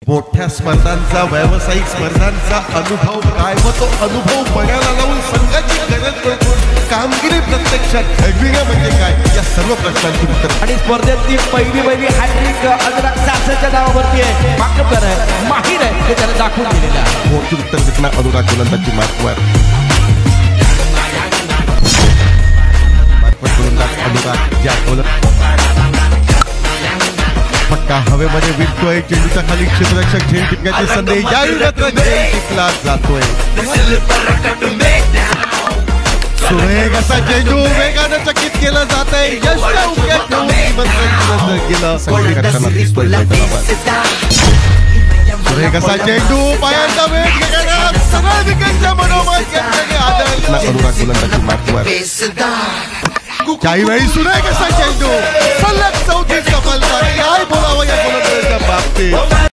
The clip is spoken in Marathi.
मोठ्या स्पर्धांचा व्यावसायिक स्पर्धांचा अनुभव काय व तो अनुभव बघायला लावून संघाची गरज ओळखून कामगिरी प्रत्यक्षात घडविणं म्हणजे काय या सर्व प्रश्नांची उत्तर आणि स्पर्धेतली पहिली हॅट्रिक अनुराग सासच्या नावावरती आहे. माकपर आहे, माहिर आहे, ते त्याला दाखवून दिलेलं आहे. मोठी उत्तर देताना अनुराग गोलंदाजी मार्कवर अनुराग ज्या पक्का हवेमध्ये विकतोय. चेंडूच्या खाली क्षेत्ररक्षक झेल टिपण्याची संधी याही मात्र झेल टिपला जातोय. सुरेख असा चेंडू वेगानं चकित केला जात आहे. यशच्या उक्यात गेलं संघटना दिसतोय. सुरेख असा चेंडू पायांचा वेग घेण्याला सगळ्या विकेटच्या मनोमत अनुराग गोलंदाजी मार्कवर काही वेळी सुरेख असा चेंडू सलग 34 सफलता काय बोलावं या गोलंदाजाच्या बाबतीत.